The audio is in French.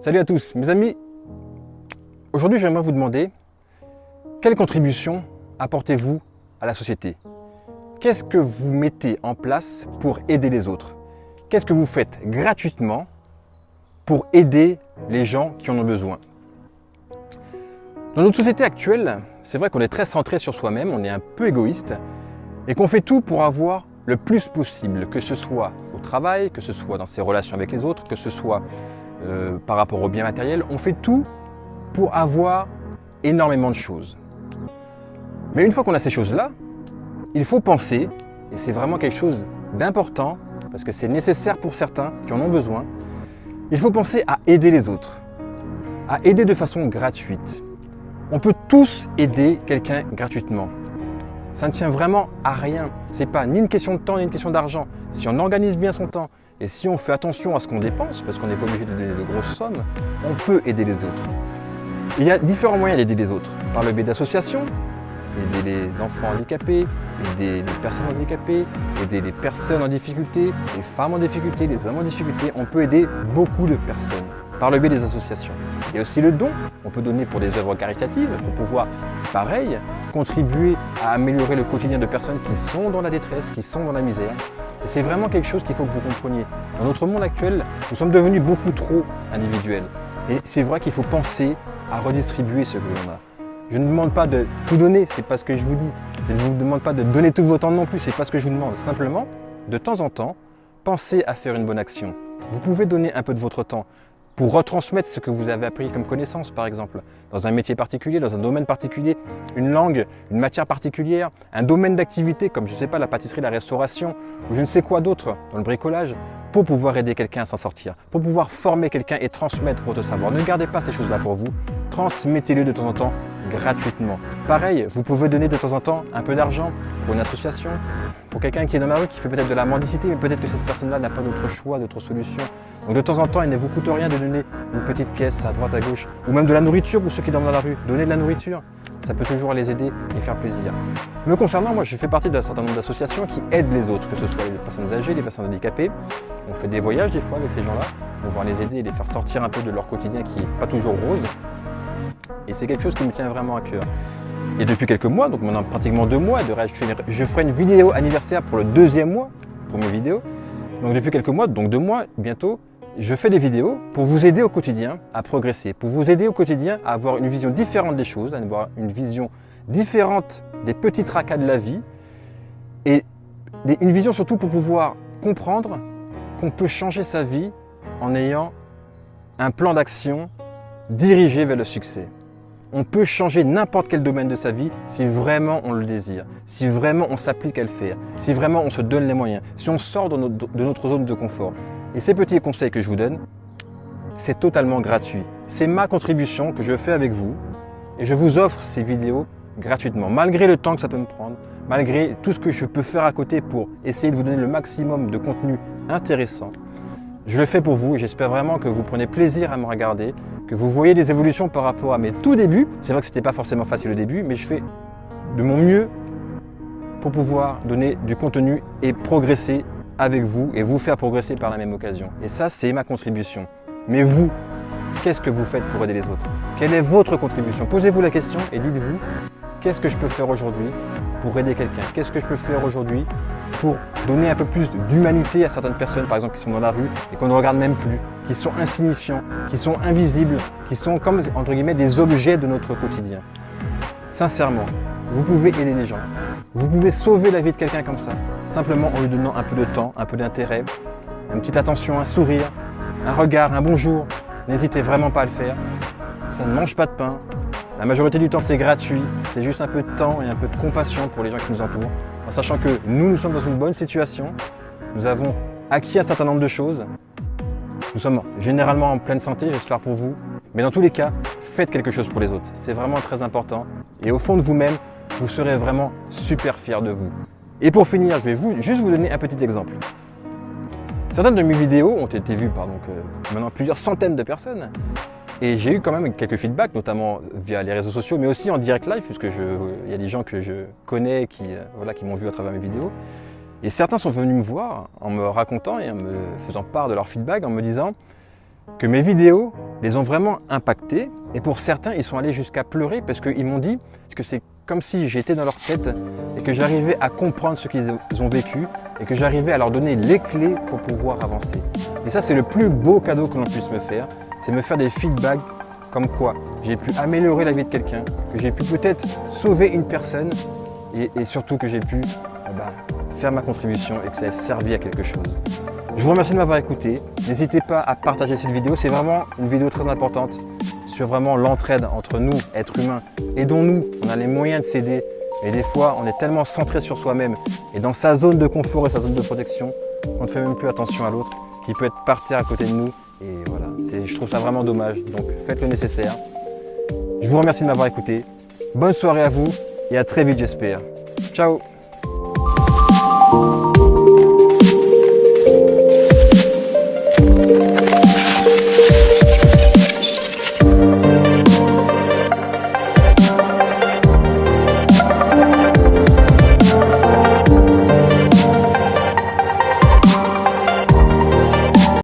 Salut à tous, mes amis. Aujourd'hui, j'aimerais vous demander quelle contribution apportez-vous à la société? Qu'est-ce que vous mettez en place pour aider les autres? Qu'est-ce que vous faites gratuitement pour aider les gens qui en ont besoin? Dans notre société actuelle, c'est vrai qu'on est très centré sur soi-même, on est un peu égoïste et qu'on fait tout pour avoir le plus possible, que ce soit au travail, que ce soit dans ses relations avec les autres, que ce soit par rapport aux biens matériels, on fait tout pour avoir énormément de choses. Mais une fois qu'on a ces choses-là, il faut penser, et c'est vraiment quelque chose d'important, parce que c'est nécessaire pour certains qui en ont besoin, il faut penser à aider les autres, à aider de façon gratuite. On peut tous aider quelqu'un gratuitement. Ça ne tient vraiment à rien. Ce n'est pas ni une question de temps, ni une question d'argent. Si on organise bien son temps et si on fait attention à ce qu'on dépense, parce qu'on n'est pas obligé de donner de grosses sommes, on peut aider les autres. Il y a différents moyens d'aider les autres. Par le biais d'associations, aider les enfants handicapés, aider les personnes handicapées, aider les personnes en difficulté, les femmes en difficulté, les hommes en difficulté. On peut aider beaucoup de personnes par le biais des associations. Il y a aussi le don. On peut donner pour des œuvres caritatives pour pouvoir, pareil, contribuer à améliorer le quotidien de personnes qui sont dans la détresse, qui sont dans la misère. Et c'est vraiment quelque chose qu'il faut que vous compreniez. Dans notre monde actuel, nous sommes devenus beaucoup trop individuels. Et c'est vrai qu'il faut penser à redistribuer ce que l'on a. Je ne demande pas de tout donner, c'est pas ce que je vous dis. Je ne vous demande pas de donner tout votre temps non plus, c'est pas ce que je vous demande. Simplement, de temps en temps, pensez à faire une bonne action. Vous pouvez donner un peu de votre temps pour retransmettre ce que vous avez appris comme connaissance, par exemple, dans un métier particulier, dans un domaine particulier, une langue, une matière particulière, un domaine d'activité comme, je ne sais pas, la pâtisserie, la restauration, ou je ne sais quoi d'autre, dans le bricolage, pour pouvoir aider quelqu'un à s'en sortir, pour pouvoir former quelqu'un et transmettre votre savoir. Ne gardez pas ces choses-là pour vous, transmettez-le de temps en temps gratuitement. Pareil, vous pouvez donner de temps en temps un peu d'argent pour une association, pour quelqu'un qui est dans la rue, qui fait peut-être de la mendicité, mais peut-être que cette personne-là n'a pas d'autre choix, d'autre solution. Donc de temps en temps, il ne vous coûte rien de donner une petite caisse à droite, à gauche, ou même de la nourriture pour ceux qui dorment dans la rue. Donnez de la nourriture, ça peut toujours les aider et faire plaisir. Me concernant, moi je fais partie d'un certain nombre d'associations qui aident les autres, que ce soit les personnes âgées, les personnes handicapées. On fait des voyages des fois avec ces gens-là, pour pouvoir les aider et les faire sortir un peu de leur quotidien qui n'est pas toujours rose. Et c'est quelque chose qui me tient vraiment à cœur. Et depuis quelques mois, donc maintenant pratiquement 2 mois, je ferai une vidéo anniversaire pour le 2e mois, pour mes vidéos. Donc depuis quelques mois, donc 2 mois bientôt, je fais des vidéos pour vous aider au quotidien à progresser, pour vous aider au quotidien à avoir une vision différente des choses, à avoir une vision différente des petits tracas de la vie et une vision surtout pour pouvoir comprendre qu'on peut changer sa vie en ayant un plan d'action dirigé vers le succès. On peut changer n'importe quel domaine de sa vie si vraiment on le désire, si vraiment on s'applique à le faire, si vraiment on se donne les moyens, si on sort de notre zone de confort. Et ces petits conseils que je vous donne, c'est totalement gratuit. C'est ma contribution que je fais avec vous et je vous offre ces vidéos gratuitement, malgré le temps que ça peut me prendre, malgré tout ce que je peux faire à côté pour essayer de vous donner le maximum de contenu intéressant. Je le fais pour vous et j'espère vraiment que vous prenez plaisir à me regarder, que vous voyez des évolutions par rapport à mes tout débuts. C'est vrai que ce n'était pas forcément facile au début, mais je fais de mon mieux pour pouvoir donner du contenu et progresser avec vous et vous faire progresser par la même occasion. Et ça, c'est ma contribution. Mais vous, qu'est-ce que vous faites pour aider les autres? Quelle est votre contribution? Posez-vous la question et dites-vous, qu'est-ce que je peux faire aujourd'hui pour aider quelqu'un? Qu'est-ce que je peux faire aujourd'hui pour donner un peu plus d'humanité à certaines personnes, par exemple, qui sont dans la rue et qu'on ne regarde même plus, qui sont insignifiants, qui sont invisibles, qui sont comme, entre guillemets, des objets de notre quotidien. Sincèrement, vous pouvez aider les gens. Vous pouvez sauver la vie de quelqu'un comme ça, simplement en lui donnant un peu de temps, un peu d'intérêt, une petite attention, un sourire, un regard, un bonjour. N'hésitez vraiment pas à le faire. Ça ne mange pas de pain. La majorité du temps, c'est gratuit. C'est juste un peu de temps et un peu de compassion pour les gens qui nous entourent. En sachant que nous sommes dans une bonne situation. Nous avons acquis un certain nombre de choses. Nous sommes généralement en pleine santé, j'espère pour vous. Mais dans tous les cas, faites quelque chose pour les autres. C'est vraiment très important. Et au fond de vous-même, vous serez vraiment super fiers de vous. Et pour finir, je vais juste vous donner un petit exemple. Certaines de mes vidéos ont été vues par maintenant plusieurs centaines de personnes. Et j'ai eu quand même quelques feedbacks, notamment via les réseaux sociaux, mais aussi en direct live, puisque il y a des gens que je connais qui m'ont vu à travers mes vidéos. Et certains sont venus me voir en me racontant et en me faisant part de leur feedback, en me disant que mes vidéos les ont vraiment impactés. Et pour certains, ils sont allés jusqu'à pleurer parce qu'ils m'ont dit que c'est comme si j'étais dans leur tête et que j'arrivais à comprendre ce qu'ils ont vécu et que j'arrivais à leur donner les clés pour pouvoir avancer. Et ça, c'est le plus beau cadeau que l'on puisse me faire, c'est me faire des feedbacks comme quoi j'ai pu améliorer la vie de quelqu'un, que j'ai pu peut-être sauver une personne et surtout que j'ai pu faire ma contribution et que ça ait servi à quelque chose. Je vous remercie de m'avoir écouté. N'hésitez pas à partager cette vidéo. C'est vraiment une vidéo très importante sur vraiment l'entraide entre nous, êtres humains. Aidons-nous, on a les moyens de s'aider. Et des fois, on est tellement centré sur soi-même et dans sa zone de confort et sa zone de protection qu'on ne fait même plus attention à l'autre, qui peut être par terre à côté de nous. Et voilà, je trouve ça vraiment dommage. Donc faites le nécessaire. Je vous remercie de m'avoir écouté. Bonne soirée à vous et à très vite, j'espère. Ciao!